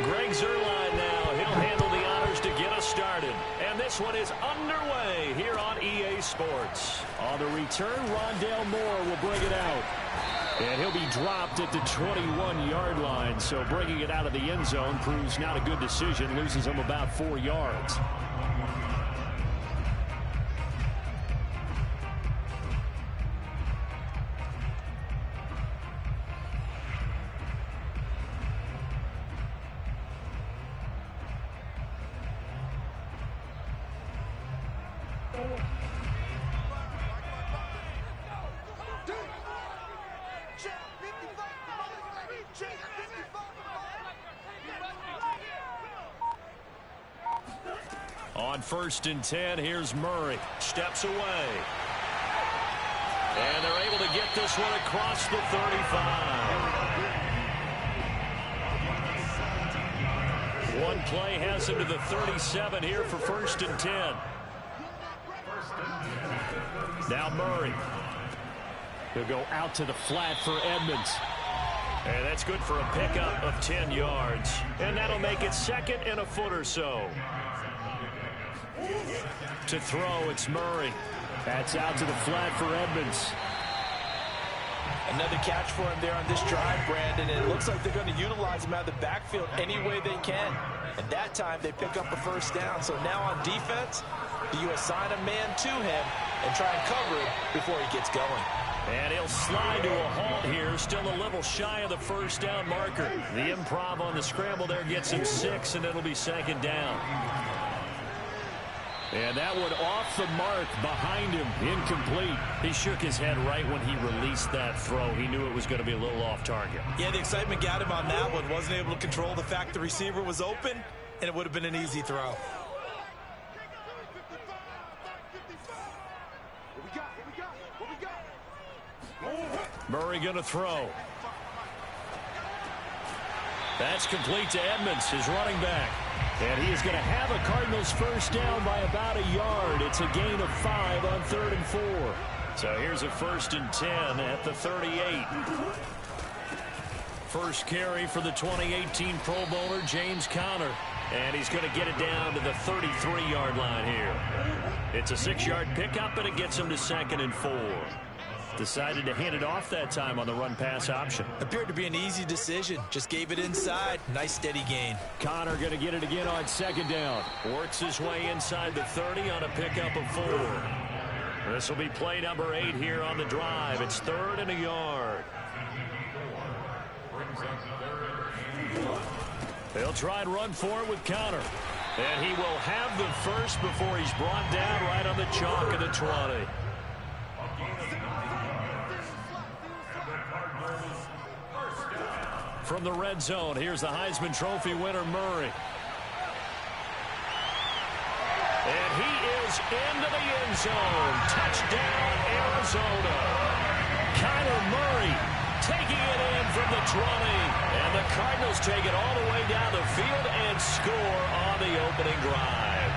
Greg Zuerlein now. He'll handle the honors to get us started. And this one is underway here on EA Sports. On the return, Rondale Moore will bring it out. And he'll be dropped at the 21-yard line. So bringing it out of the end zone proves not a good decision. Loses him about 4 yards. On 1st and 10, here's Murray. Steps away. And they're able to get this one across the 35. One play has him to the 37 here for 1st and 10. Now Murray. He'll go out to the flat for Edmonds. And that's good for a pickup of 10 yards. And that'll make it 2nd and a foot or so. To throw, it's Murray. That's out to the flat for Edmonds. Another catch for him there on this drive, Brandon. And it looks like they're going to utilize him out of the backfield any way they can. And that time they pick up a 1st down. So now on defense, do you assign a man to him and try and cover it before he gets going? And he'll slide to a halt here, still a little shy of the 1st down marker. The improv on the scramble there gets him 6, and it'll be 2nd down. And that one off the mark behind him, incomplete. He shook his head right when he released that throw. He knew it was going to be a little off target. Yeah, the excitement got him on that one. Wasn't able to control the fact the receiver was open, and it would have been an easy throw. Murray going to throw. That's complete to Edmonds, his running back. And he is going to have a Cardinals 1st down by about a yard. It's a gain of 5 on 3rd and 4. So here's a 1st and 10 at the 38. First carry for the 2018 Pro Bowler, James Conner. And he's going to get it down to the 33-yard line here. It's a 6-yard pickup, and it gets him to 2nd and 4. Decided to hand it off that time on the run-pass option. Appeared to be an easy decision. Just gave it inside. Nice steady gain. Conner going to get it again on 2nd down. Works his way inside the 30 on a pickup of 4. This will be play number 8 here on the drive. It's 3rd and a yard. They'll try and run for it with Conner. And he will have the first before he's brought down right on the chalk of the 20. From the red zone, here's the Heisman Trophy winner, Murray. And he is into the end zone. Touchdown, Arizona. Kyler Murray taking it in from the 20. And the Cardinals take it all the way down the field and score on the opening drive.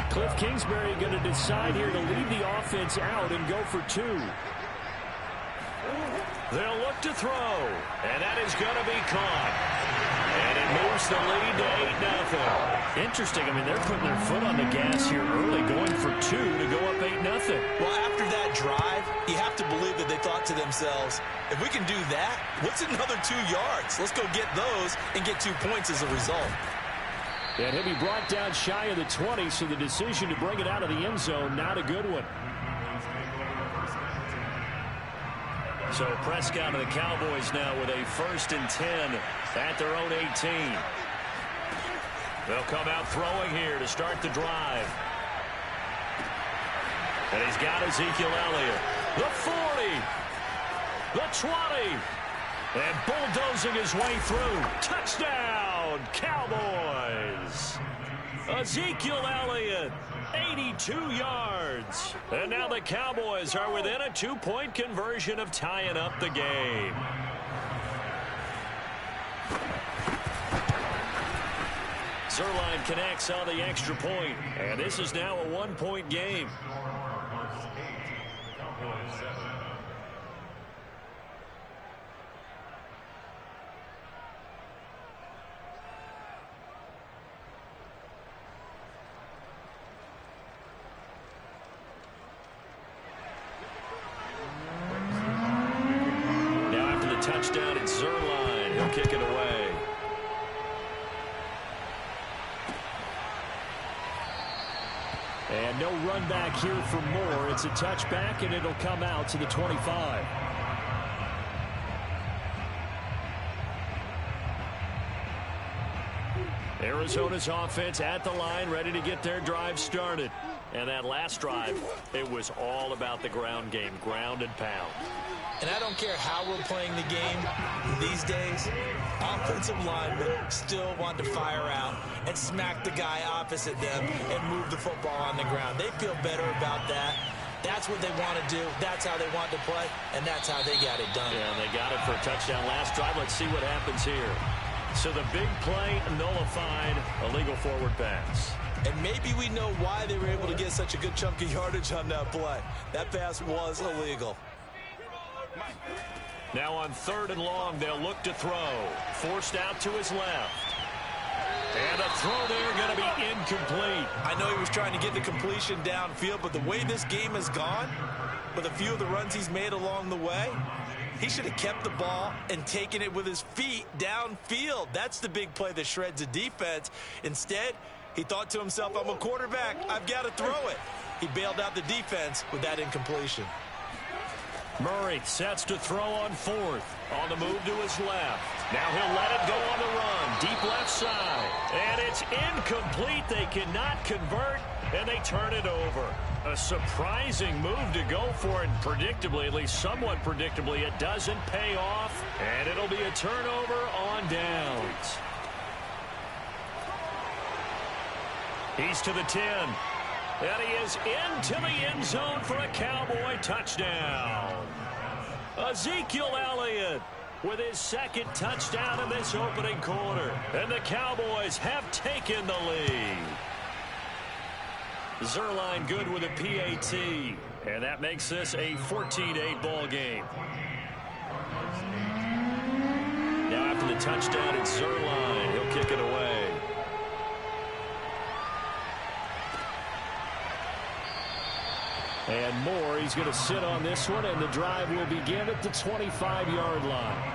Cliff Kingsbury going to decide here to leave the offense out and go for 2. They'll look to throw, and that is going to be caught. And it moves the lead to 8-0. Interesting. I mean, they're putting their foot on the gas here early, going for 2 to go up 8-0. Well, after that drive, you have to believe that they thought to themselves, if we can do that, what's another 2 yards? Let's go get those and get 2 points as a result. And he'll be brought down shy of the 20, so the decision to bring it out of the end zone, not a good one. So Prescott and the Cowboys now with a 1st and 10 at their own 18. They'll come out throwing here to start the drive. And he's got Ezekiel Elliott. The 40. The 20. And bulldozing his way through. Touchdown, Cowboys. Ezekiel Elliott, 82 yards. And now the Cowboys are within a 2-point conversion of tying up the game. Zuerlein connects on the extra point, and this is now a 1-point game. no run back here for Moore. It's a touchback, and it'll come out to the 25. Arizona's offense at the line, ready to get their drive started. And that last drive, it was all about the ground game, ground and pound. And I don't care how we're playing the game these days, offensive linemen still want to fire out and smack the guy opposite them and move the football on the ground. They feel better about that. That's what they want to do. That's how they want to play, and that's how they got it done. Yeah, and they got it for a touchdown last drive. Let's see what happens here. So the big play nullified, a legal forward pass. And maybe we know why they were able to get such a good chunk of yardage on that play. That pass was illegal. Now on 3rd and long, they'll look to throw. Forced out to his left. And a throw there going to be incomplete. I know he was trying to get the completion downfield, but the way this game has gone, with a few of the runs he's made along the way, he should have kept the ball and taken it with his feet downfield. That's the big play that shreds a defense. Instead, he thought to himself, I'm a quarterback. I've got to throw it. He bailed out the defense with that incompletion. Murray sets to throw on 4th. On the move to his left. Now he'll let it go on the run. Deep left side. And it's incomplete. They cannot convert, and they turn it over. A surprising move to go for it, and predictably, at least somewhat predictably, it doesn't pay off, and it'll be a turnover on downs. He's to the 10. And he is into the end zone for a Cowboy touchdown. Ezekiel Elliott with his 2nd touchdown in this opening quarter. And the Cowboys have taken the lead. Zerline good with a PAT. And that makes this a 14-8 ball game. Now after the touchdown, it's Zerline. He'll kick it away. And Moore, he's going to sit on this one, and the drive will begin at the 25-yard line.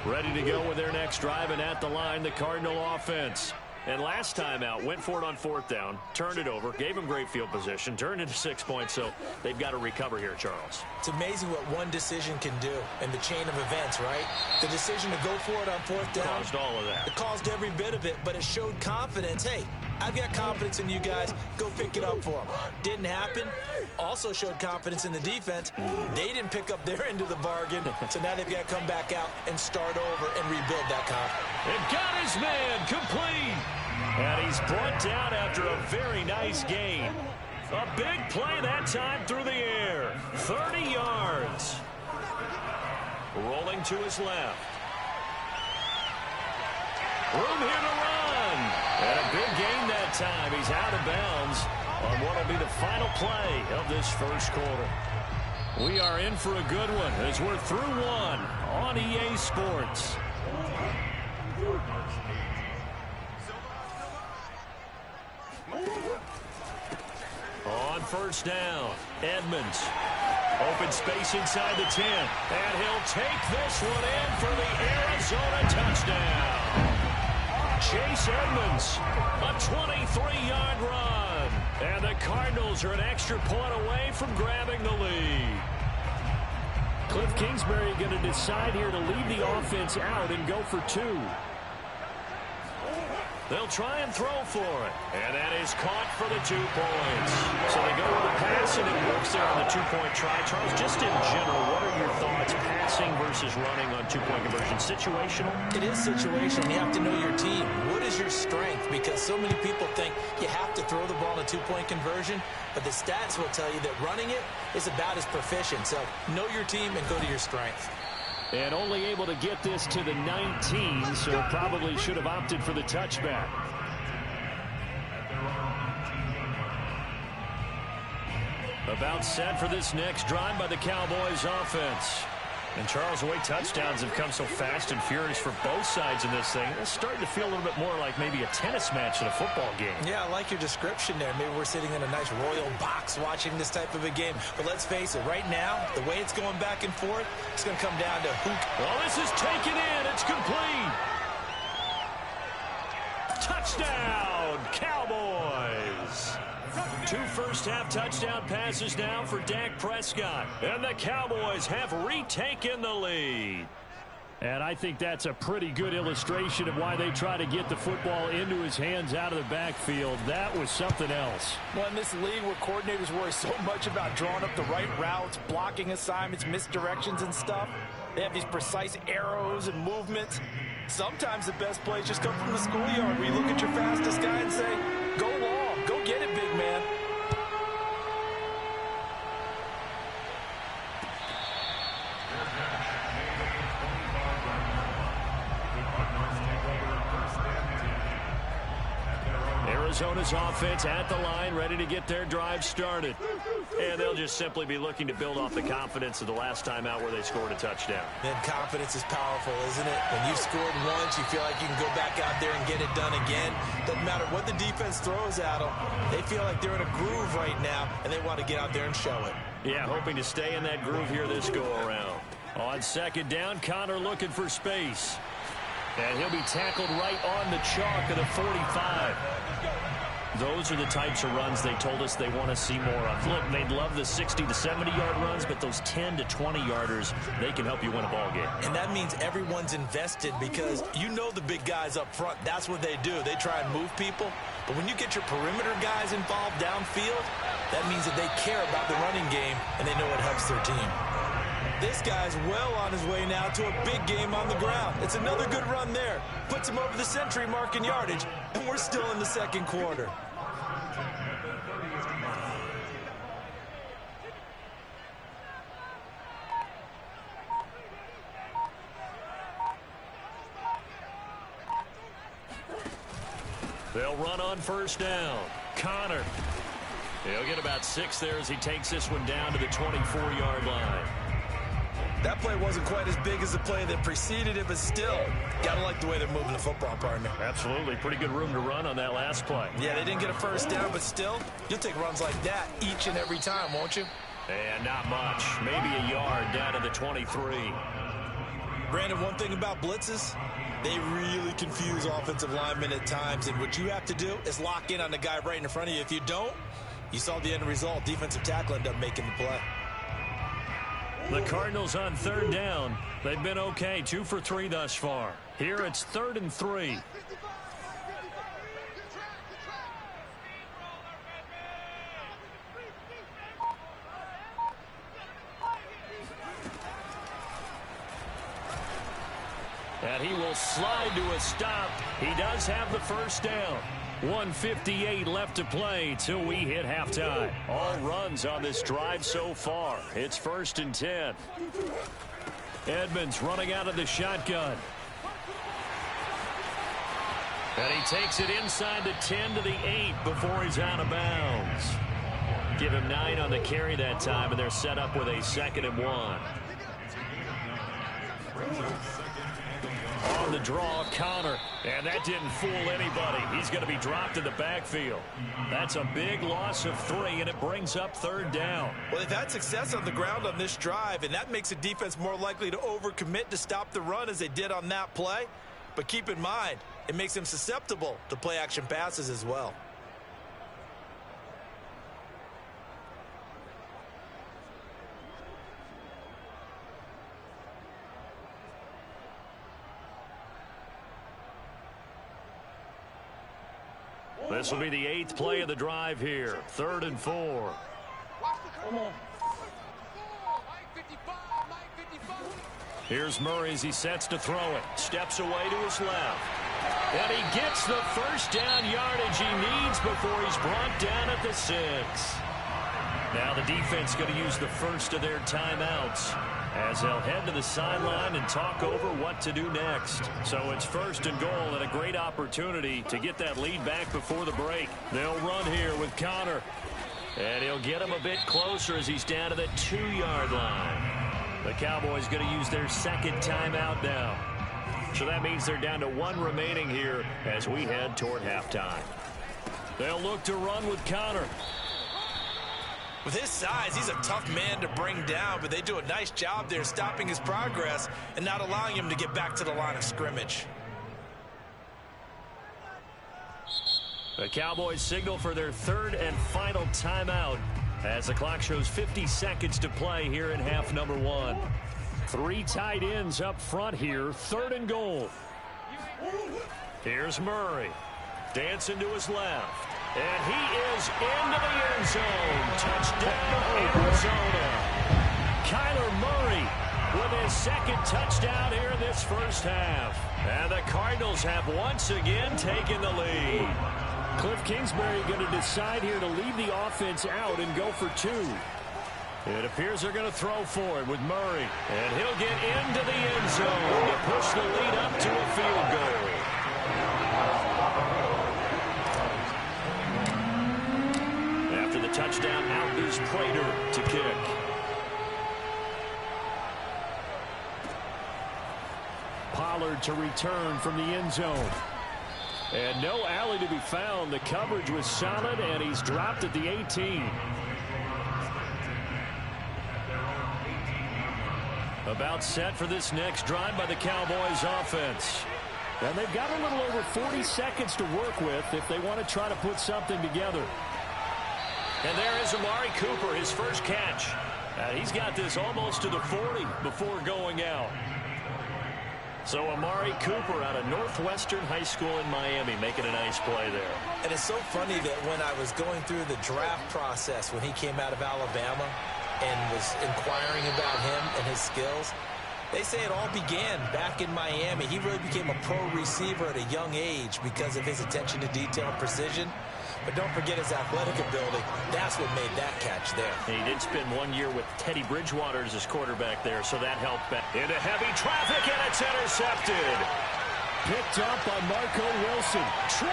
Ready to go with their next drive, and at the line, the Cardinal offense. And last time out, went for it on 4th down, turned it over, gave them great field position, turned into 6 points, so they've got to recover here, Charles. It's amazing what one decision can do in the chain of events, right? The decision to go for it on 4th down. Caused all of that. It caused every bit of it, but it showed confidence. Hey, I've got confidence in you guys. Go pick it up for them. Didn't happen. Also showed confidence in the defense. They didn't pick up their end of the bargain, so now they've got to come back out and start over and rebuild that confidence. And got his man complete. And he's brought down after a very nice gain. A big play that time through the air. 30 yards. Rolling to his left. Room here to run. And a big gain that time. He's out of bounds on what will be the final play of this first quarter. We are in for a good one as we're through one on EA Sports. On 1st down, Edmonds. Open space inside the 10. And he'll take this one in for the Arizona touchdown. Chase Edmonds, a 23-yard run. And the Cardinals are an extra point away from grabbing the lead. Cliff Kingsbury going to decide here to leave the offense out and go for 2. They'll try and throw for it. And that is caught for the 2 points. So they go with the pass, and it works there on the 2-point try. Charles, just in general, what are your thoughts passing versus running on 2-point conversion? Situational? It is situational. You have to know your team. What is your strength? Because so many people think you have to throw the ball in a 2-point conversion, but the stats will tell you that running it is about as proficient. So know your team and go to your strength. And only able to get this to the 19, so probably should have opted for the touchback. About set for this next drive by the Cowboys offense. And Charles, the way touchdowns have come so fast and furious for both sides in this thing, it's starting to feel a little bit more like maybe a tennis match than a football game. Yeah, I like your description there. Maybe we're sitting in a nice royal box watching this type of a game. But let's face it, right now, the way it's going back and forth, it's going to come down to who. Well, this is taken in. It's complete. Touchdown, Cowboys! 2 first-half touchdown passes now for Dak Prescott. And the Cowboys have retaken the lead. And I think that's a pretty good illustration of why they try to get the football into his hands out of the backfield. That was something else. Well, in this league where coordinators worry so much about drawing up the right routes, blocking assignments, misdirections and stuff, they have these precise arrows and movements. Sometimes the best plays just come from the schoolyard where you look at your fastest guy and say, go long, go get it, big man. Arizona's offense at the line, ready to get their drive started. And they'll just simply be looking to build off the confidence of the last time out where they scored a touchdown. Man, confidence is powerful, isn't it? When you've scored once, you feel like you can go back out there and get it done again. Doesn't matter what the defense throws at them. They feel like they're in a groove right now, and they want to get out there and show it. Yeah, hoping to stay in that groove here this go-around. On second down, Connor looking for space. And he'll be tackled right on the chalk of the 45. Those are the types of runs they told us they want to see more of. Look, they'd love the 60 to 70-yard runs, but those 10 to 20-yarders, they can help you win a ball game. And that means everyone's invested because you know the big guys up front. That's what they do. They try and move people. But when you get your perimeter guys involved downfield, that means that they care about the running game and they know it helps their team. This guy's well on his way now to a big game on the ground. It's another good run there. Puts him over the century mark in yardage, and we're still in the second quarter. They'll run on first down. Connor. He'll get about 6 there as he takes this one down to the 24-yard line. That play wasn't quite as big as the play that preceded it, but still, gotta like the way they're moving the football, partner. Absolutely. Pretty good room to run on that last play. Yeah, they didn't get a first down, but still, you'll take runs like that each and every time, won't you? And not much. Maybe a yard down to the 23. Brandon, one thing about blitzes, they really confuse offensive linemen at times, and what you have to do is lock in on the guy right in front of you. If you don't, you saw the end result. Defensive tackle ended up making the play. The Cardinals on third down. They've been okay, 2 for 3 thus far. Here it's 3rd and 3. And he will slide to a stop. He does have the first down. 1:58 left to play till we hit halftime. All runs on this drive so far. It's 1st and 10. Edmonds running out of the shotgun. And he takes it inside the 10 to the 8 before he's out of bounds. Give him 9 on the carry that time, and they're set up with a 2nd and 1. On the draw, Connor. And that didn't fool anybody. He's going to be dropped in the backfield. That's a big loss of 3, and it brings up 3rd down. Well, they've had success on the ground on this drive, and that makes the defense more likely to overcommit to stop the run as they did on that play. But keep in mind, it makes them susceptible to play-action passes as well. This will be the 8th play of the drive here. 3rd and 4. Here's Murray as he sets to throw it. Steps away to his left. And he gets the first down yardage he needs before he's brought down at the 6. Now the defense going to use the first of their timeouts as they'll head to the sideline and talk over what to do next. So it's 1st and goal and a great opportunity to get that lead back before the break. They'll run here with Connor. And he'll get him a bit closer as he's down to the 2-yard line. The Cowboys going to use their 2nd timeout now. So that means they're down to 1 remaining here as we head toward halftime. They'll look to run with Connor. With his size, he's a tough man to bring down, but they do a nice job there stopping his progress and not allowing him to get back to the line of scrimmage. The Cowboys signal for their third and final timeout as the clock shows 50 seconds to play here in half number 1. 3 tight ends up front here, 3rd and goal. Here's Murray. Dancing to his left. And he is into the end zone. Touchdown, Arizona. Kyler Murray with his 2nd touchdown here in this first half. And the Cardinals have once again taken the lead. Cliff Kingsbury going to decide here to leave the offense out and go for 2. It appears they're going to throw for it with Murray. And he'll get into the end zone to push the lead up to a field goal. After the touchdown, out is Prater to kick. Pollard to return from the end zone. And no alley to be found. The coverage was solid, and he's dropped at the 18. About set for this next drive by the Cowboys offense. And they've got a little over 40 seconds to work with if they want to try to put something together. And there is Amari Cooper, his first catch. He's got this almost to the 40 before going out. So Amari Cooper out of Northwestern High School in Miami making a nice play there. And it's so funny that when I was going through the draft process when he came out of Alabama and was inquiring about him and his skills, they say it all began back in Miami. He really became a pro receiver at a young age because of his attention to detail and precision. But don't forget his athletic ability. That's what made that catch there. He did spend 1 year with Teddy Bridgewater as his quarterback there, so that helped back. Into heavy traffic, and it's intercepted. Picked up by Marco Wilson. 20.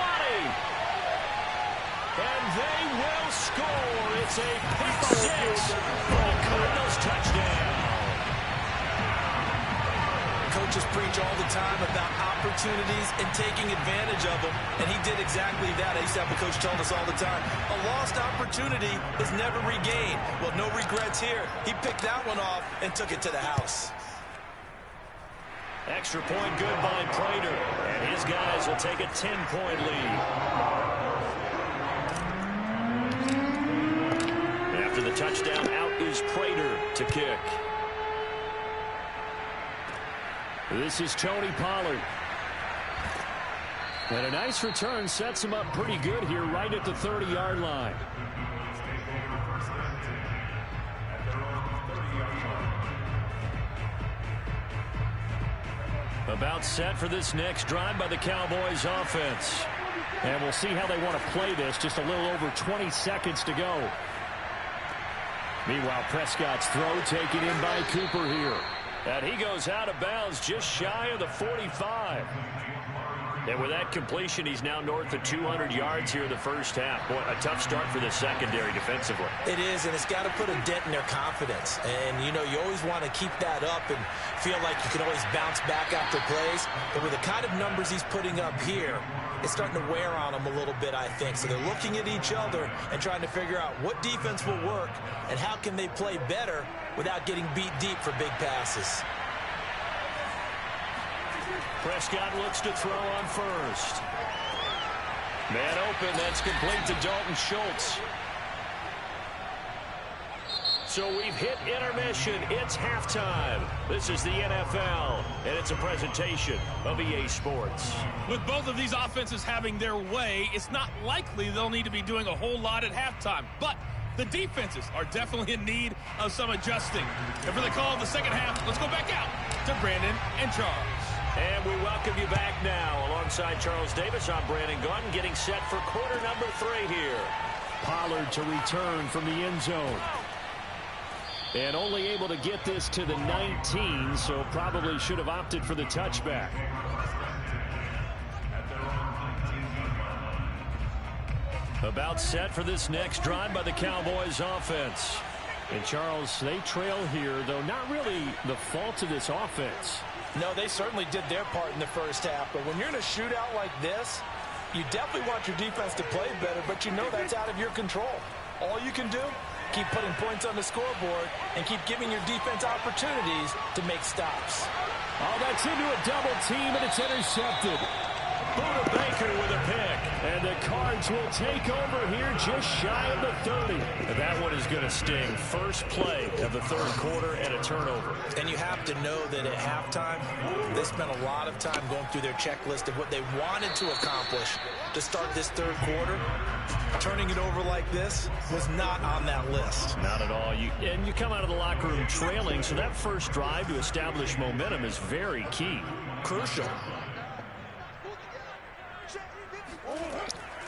And they will score. It's a pick 6 for the Cardinals touchdown. Coaches preach all the time about opportunities and taking advantage of them, and he did exactly that. I used to have a coach tell us all the time, a lost opportunity is never regained. Well, no regrets here. He picked that one off and took it to the house. Extra point good by Prater, and his guys will take a 10-point lead. After the touchdown, out is Prater to kick. This is Tony Pollard. And a nice return sets him up pretty good here right at the 30-yard line. About set for this next drive by the Cowboys offense. And we'll see how they want to play this. Just a little over 20 seconds to go. Meanwhile, Prescott's throw taken in by Cooper here. And he goes out of bounds just shy of the 45. And with that completion, he's now north of 200 yards here in the first half. Boy, a tough start for the secondary defensively. It is, and it's got to put a dent in their confidence. And, you know, you always want to keep that up and feel like you can always bounce back after plays. But with the kind of numbers he's putting up here, it's starting to wear on them a little bit, I think. So they're looking at each other and trying to figure out what defense will work and how can they play better without getting beat deep for big passes. Prescott looks to throw on first. Man open, that's complete to Dalton Schultz. So we've hit intermission. It's halftime. This is the NFL, and it's a presentation of EA Sports. With both of these offenses having their way, it's not likely they'll need to be doing a whole lot at halftime. But the defenses are definitely in need of some adjusting. And for the call of the second half, let's go back out to Brandon and Charles. And we welcome you back now. Alongside Charles Davis, I'm Brandon Gunn, getting set for quarter number 3 here. Pollard to return from the end zone. And only able to get this to the 19, so probably should have opted for the touchback. About set for this next drive by the Cowboys offense. And Charles, they trail here, though not really the fault of this offense. No, they certainly did their part in the first half, but when you're in a shootout like this, you definitely want your defense to play better, but you know that's out of your control. All you can do, keep putting points on the scoreboard and keep giving your defense opportunities to make stops. Oh, that's into a double team, and it's intercepted. Buda Baker with a pick. And the Cards will take over here just shy of the 30. And that one is going to sting. First play of the third quarter and a turnover. And you have to know that at halftime, they spent a lot of time going through their checklist of what they wanted to accomplish to start this third quarter. Turning it over like this was not on that list. Not at all. And you come out of the locker room trailing, so that first drive to establish momentum is very key. Crucial.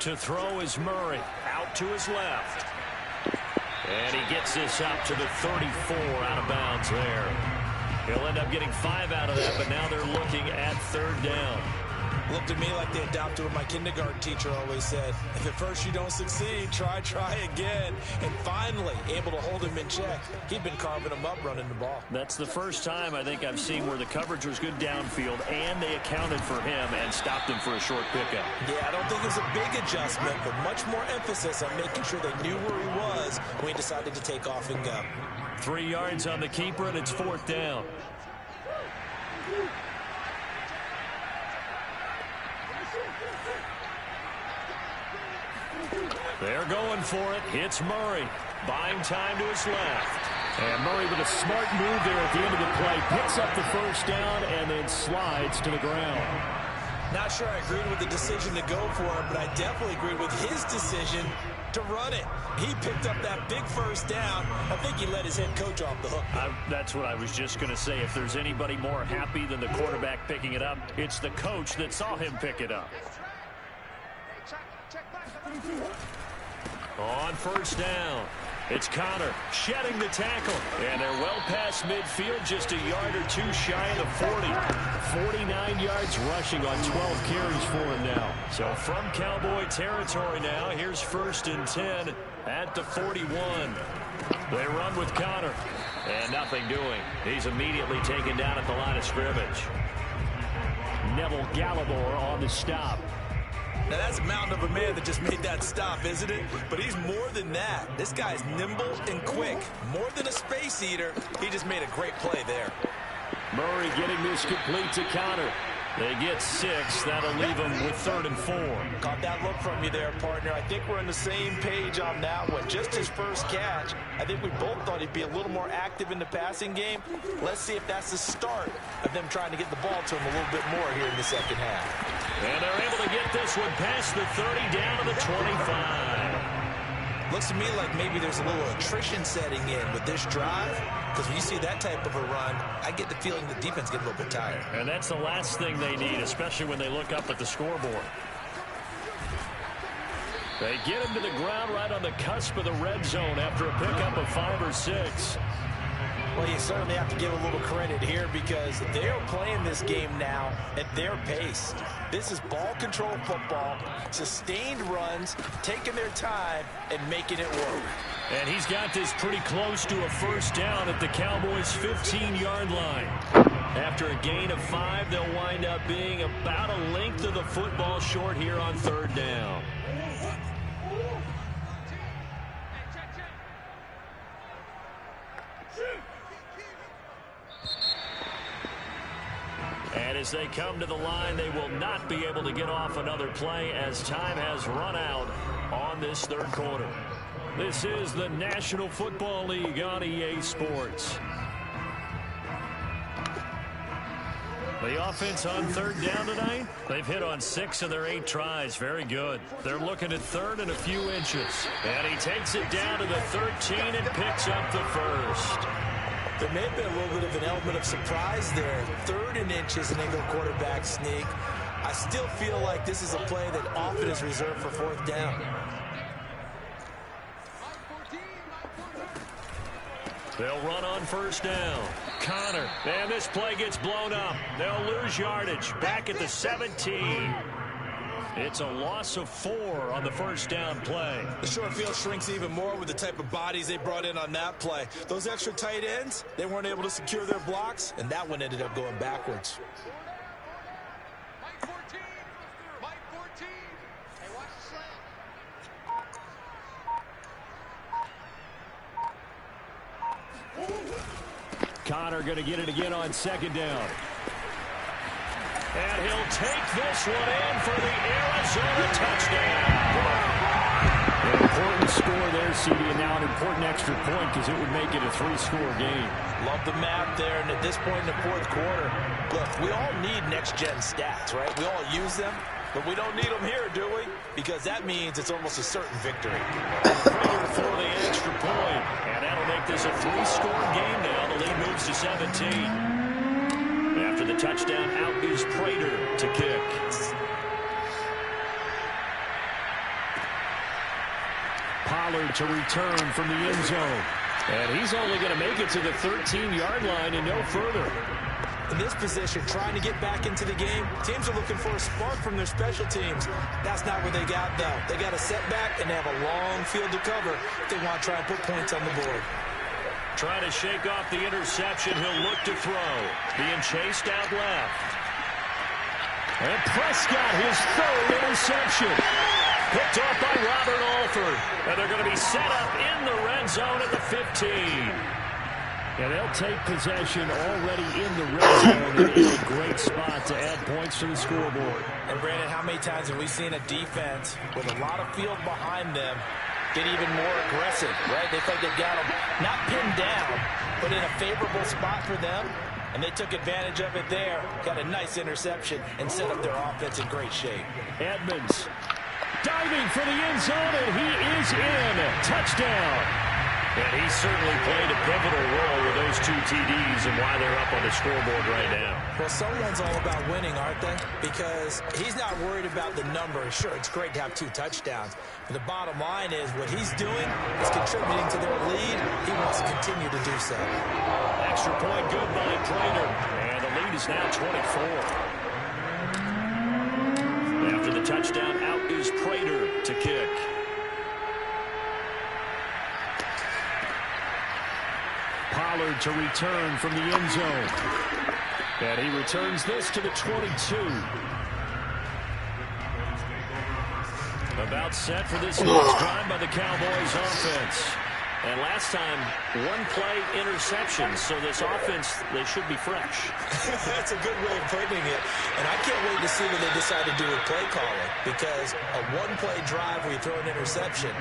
To throw is Murray. Out to his left. And he gets this up to the 34 out of bounds there. He'll end up getting 5 out of that, but now they're looking at third down. Looked at me like they adopted what my kindergarten teacher always said. If at first you don't succeed, try again. And finally, able to hold him in check. He'd been carving him up running the ball. That's the first time I think I've seen where the coverage was good downfield, and they accounted for him and stopped him for a short pickup. Yeah, I don't think it was a big adjustment, but much more emphasis on making sure they knew where he was when he decided to take off and go. 3 yards on the keeper, and it's fourth down. They're going for it. It's Murray. Buying time to his left. And Murray with a smart move there at the end of the play. Picks up the first down and then slides to the ground. Not sure I agreed with the decision to go for it, but I definitely agreed with his decision to run it. He picked up that big first down. I think he let his head coach off the hook. That's what I was just going to say. If there's anybody more happy than the quarterback picking it up, it's the coach that saw him pick it up. On first down, it's Connor shedding the tackle. And they're well past midfield, just a yard or two shy of the 40. 49 yards rushing on 12 carries for him now. So from Cowboy territory now, here's first and 10 at the 41. They run with Connor. And nothing doing. He's immediately taken down at the line of scrimmage. Neville Gallimore on the stop. Now, that's a mountain of a man that just made that stop, isn't it? But he's more than that. This guy's nimble and quick. More than a space eater, he just made a great play there. Murray getting this complete to Connor. They get 6. That'll leave them with 3rd and 4. Caught that look from you there, partner. I think we're on the same page on that one. Just his first catch. I think we both thought he'd be a little more active in the passing game. Let's see if that's the start of them trying to get the ball to him a little bit more here in the second half. And they're able to get this one past the 30 down to the 25. Looks to me like maybe there's a little attrition setting in with this drive. Because when you see that type of a run, I get the feeling the defense gets a little bit tired. And that's the last thing they need, especially when they look up at the scoreboard. They get him to the ground right on the cusp of the red zone after a pickup of 5 or 6. Well, you certainly have to give a little credit here because they are playing this game now at their pace. This is ball control football, sustained runs, taking their time, and making it work. And he's got this pretty close to a first down at the Cowboys' 15-yard line. After a gain of 5, they'll wind up being about a length of the football short here on third down. And as they come to the line, they will not be able to get off another play as time has run out on this third quarter. This is the National Football League on EA Sports. The offense on third down tonight, they've hit on 6 of their 8 tries. Very good. They're looking at third and a few inches. And he takes it down to the 13 and picks up the first. There may have been a little bit of an element of surprise there. 3rd and inches and then go quarterback sneak. I still feel like this is a play that often is reserved for 4th down. They'll run on first down. Connor, and this play gets blown up. They'll lose yardage. Back at the 17. It's a loss of 4 on the first down play. The short field shrinks even more with the type of bodies they brought in on that play. Those extra tight ends, they weren't able to secure their blocks, and that one ended up going backwards. Connor going to get it again on second down. And he'll take this one in for the Arizona touchdown. An important score there, CD, and now an important extra point because it would make it a 3-score game. Love the map there, and at this point in the fourth quarter, look, we all need next-gen stats, right? We all use them, but we don't need them here, do we? Because that means it's almost a certain victory. Prater for the extra point. And that'll make this a 3-score game now. The lead moves to 17. After the touchdown, out is Prater to kick. Pollard to return from the end zone. And he's only going to make it to the 13-yard line and no further. In this position, trying to get back into the game, teams are looking for a spark from their special teams. That's not what they got, though. They got a setback, and they have a long field to cover if they want to try and put points on the board. Trying to shake off the interception. He'll look to throw. Being chased out left. And Prescott, his third interception. Picked off by Robert Alford. And they're going to be set up in the red zone at the 15. And they'll take possession already in the red zone and in a great spot to add points to the scoreboard. And, Brandon, how many times have we seen a defense with a lot of field behind them get even more aggressive, right? They think they've got them not pinned down, but in a favorable spot for them. And they took advantage of it there. Got a nice interception and set up their offense in great shape. Edmonds diving for the end zone, and he is in. Touchdown. And he certainly played a pivotal role with those 2 TDs and why they're up on the scoreboard right now. Well, someone's all about winning, aren't they? Because he's not worried about the number. Sure, it's great to have 2 touchdowns. But the bottom line is what he's doing is contributing to their lead. He wants to continue to do so. Extra point good by Prater. And the lead is now 24. After the touchdown, out is Prater to kick. Pollard to return from the end zone. And he returns this to the 22. About set for this next drive by the Cowboys offense. And last time, 1-play interception. So this offense, they should be fresh. That's a good way of putting it. And I can't wait to see what they decide to do with play calling. Because a 1-play drive where you throw an interception,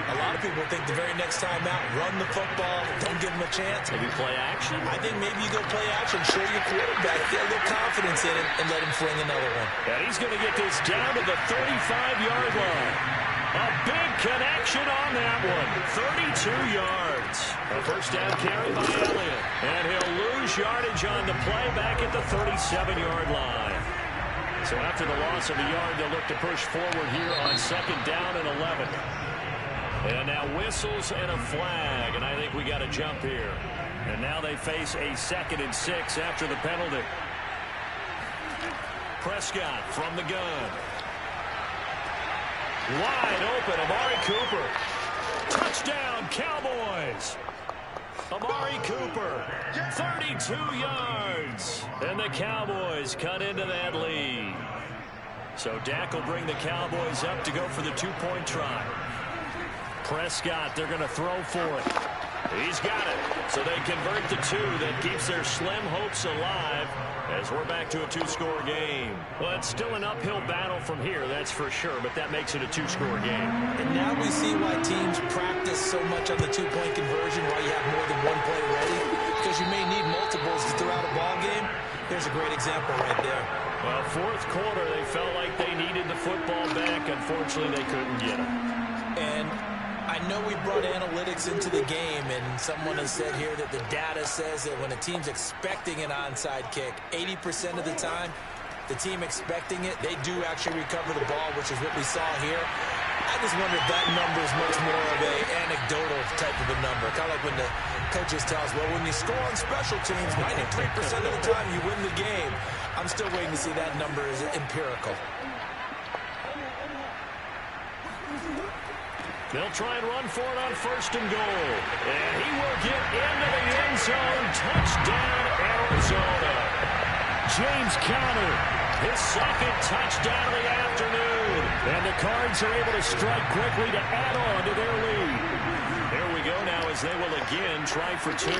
a lot of people think the very next time out, run the football, don't give them a chance. Maybe play action? I think maybe you go play action, show your quarterback, get a little confidence in it, and let him fling another one. And he's going to get this down to the 35-yard line. A big connection on that one. 32 yards. A first down carry by Elliott. And he'll lose yardage on the play back at the 37-yard line. So after the loss of a yard, they'll look to push forward here on 2nd down and 11. And now whistles and a flag. And I think we got to jump here. And now they face a 2nd and 6 after the penalty. Prescott from the gun. Wide open, Amari Cooper. Touchdown, Cowboys. Amari Cooper, 32 yards. And the Cowboys cut into that lead. So Dak will bring the Cowboys up to go for the 2-point try. Prescott, they're going to throw for it. He's got it. So they convert the 2. That keeps their slim hopes alive as we're back to a 2-score game. Well, it's still an uphill battle from here, that's for sure, but that makes it a 2-score game. And now we see why teams practice so much on the 2-point conversion, why you have more than 1 play ready, because you may need multiples to throw out a ball game. Here's a great example right there. Well, 4th quarter, they felt like they needed the football back. Unfortunately, they couldn't get it. And I know we brought analytics into the game, and someone has said here that the data says that when a team's expecting an onside kick, 80% of the time, the team expecting it, they do actually recover the ball, which is what we saw here. I just wonder if that number is much more of an anecdotal type of a number. Kind of like when the coaches tell us, well, when you score on special teams, 93% of the time you win the game. I'm still waiting to see that number is empirical. They'll try and run for it on 1st and goal. And he will get into the end zone. Touchdown, Arizona. James Conner, his 2nd touchdown of the afternoon. And the Cards are able to strike quickly to add on to their lead. There we go now as they will again try for 2.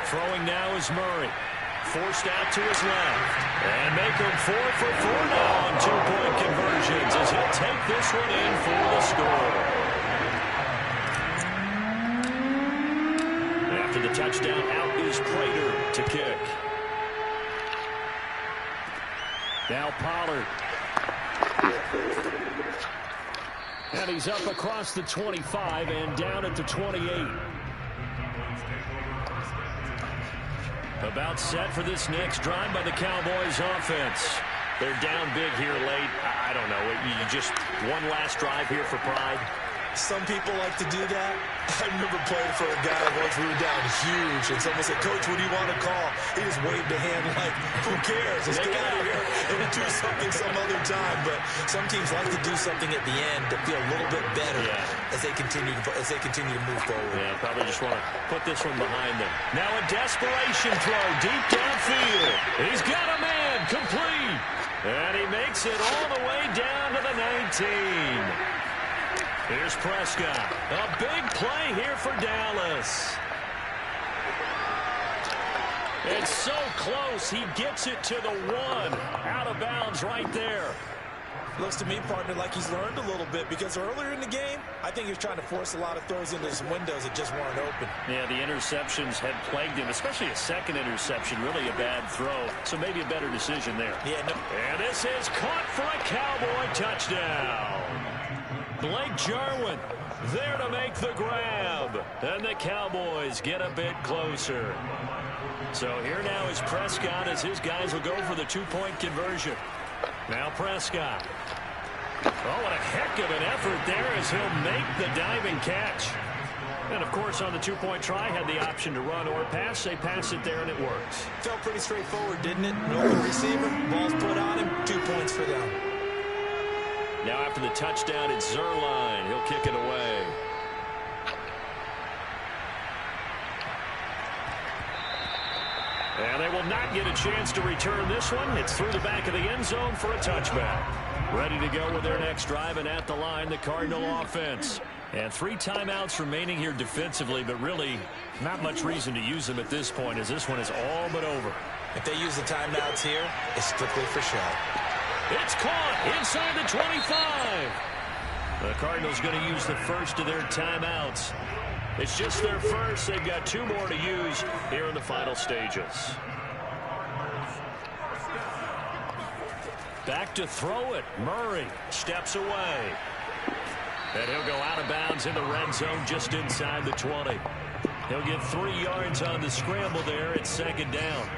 Throwing now is Murray. Forced out to his left. And make him 4 for 4 now on two-point conversions as he'll take this one in for the score. After the touchdown, out is Prater to kick. Now Pollard. And he's up across the 25 and down at the 28. About set for this next drive by the Cowboys offense. They're down big here late. I don't know. You just one last drive here for pride. Some people like to do that. I remember playing for a guy once we were down huge, and someone said, "Coach, what do you want to call?" He just waved a hand like, "Who cares? Let's get out of here and do something some other time." But some teams like to do something at the end to feel a little bit better as they continue to move forward. Yeah, probably just want to put this one behind them. Now a desperation throw deep downfield. He's got a man complete, and he makes it all the way down to the 19. Here's Prescott. A big play here for Dallas. It's so close. He gets it to the 1. Out of bounds right there. Looks to me, partner, like he's learned a little bit, because earlier in the game, I think he was trying to force a lot of throws into some windows that just weren't open. Yeah, the interceptions had plagued him, especially a second interception, really a bad throw. So maybe a better decision there. Yeah, no. And this is caught for a Cowboy touchdown. Blake Jarwin there to make the grab. And the Cowboys get a bit closer. So here now is Prescott as his guys will go for the two-point conversion. Now Prescott. Oh, what a heck of an effort there as he'll make the diving catch. And, of course, on the two-point try, had the option to run or pass. They pass it there, and it works. Felt pretty straightforward, didn't it? No receiver, ball's put on him, 2 points for them. Now after the touchdown, it's Zerline. He'll kick it away. And they will not get a chance to return this one. It's through the back of the end zone for a touchback. Ready to go with their next drive, and at the line, the Cardinal offense. And 3 timeouts remaining here defensively, but really not much reason to use them at this point, as this one is all but over. If they use the timeouts here, it's strictly for show. It's caught inside the 25. The Cardinals going to use the first of their timeouts. It's just their first. They've got 2 more to use here in the final stages. Back to throw it. Murray steps away. And he'll go out of bounds in the red zone just inside the 20. He'll get 3 yards on the scramble there. It's second down.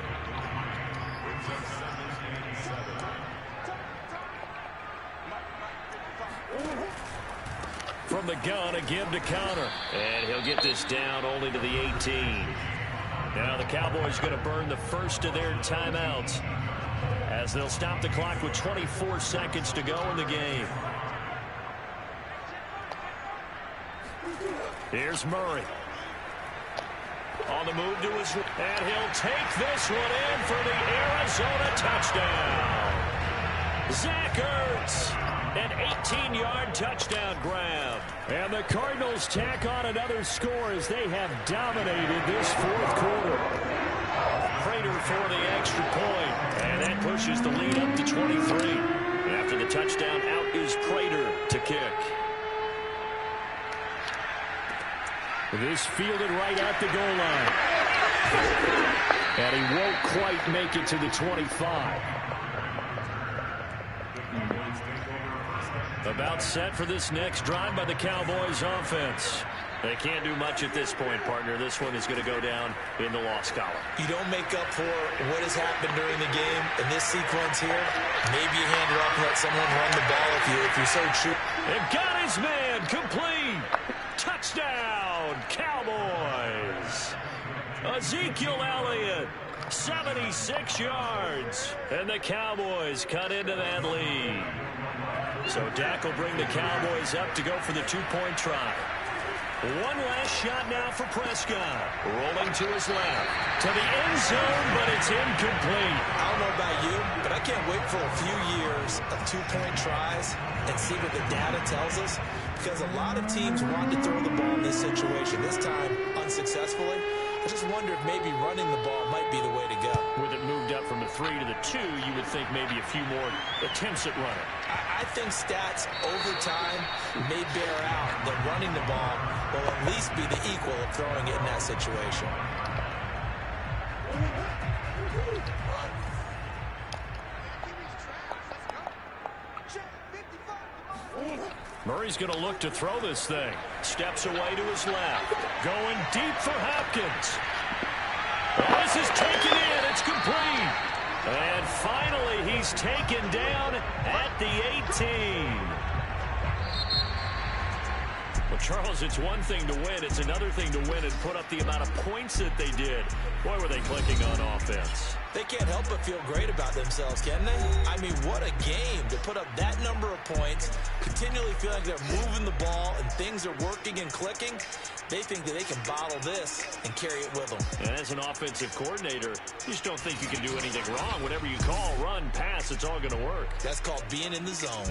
From the gun, a give to counter. And he'll get this down only to the 18. Now the Cowboys going to burn the first of their timeouts as they'll stop the clock with 24 seconds to go in the game. Here's Murray. On the move to his... And he'll take this one in for the Arizona touchdown. Zach Ertz. An 18-yard touchdown grab. And the Cardinals tack on another score as they have dominated this fourth quarter. Prater for the extra point. And that pushes the lead up to 23. After the touchdown, out is Prater to kick. This fielded right at the goal line. And he won't quite make it to the 25. About set for this next drive by the Cowboys offense. They can't do much at this point, partner. This one is going to go down in the loss column. You don't make up for what has happened during the game in this sequence here. Maybe you hand it off and let someone run the ball if you're so true. And got his man complete. Touchdown, Cowboys. Ezekiel Elliott, 76 yards. And the Cowboys cut into that lead. So Dak will bring the Cowboys up to go for the two-point try. One last shot now for Prescott. Rolling to his left. To the end zone, but it's incomplete. I don't know about you, but I can't wait for a few years of two-point tries and see what the data tells us. Because a lot of teams want to throw the ball in this situation. This time, unsuccessfully. I just wonder if maybe running the ball might be the way to go. With it moved up from the 3 to the 2, you would think maybe a few more attempts at running. I think stats over time may bear out that running the ball will at least be the equal of throwing it in that situation. Murray's going to look to throw this thing. Steps away to his left. Going deep for Hopkins. This is taken in. It's complete. And finally, he's taken down at the 18. Well, Charles, it's one thing to win. It's another thing to win and put up the amount of points that they did. Boy, were they clicking on offense. They can't help but feel great about themselves, can they? I mean, what a game to put up that number of points, continually feel like they're moving the ball and things are working and clicking. They think that they can bottle this and carry it with them. And as an offensive coordinator, you just don't think you can do anything wrong. Whatever you call, run, pass, it's all going to work. That's called being in the zone.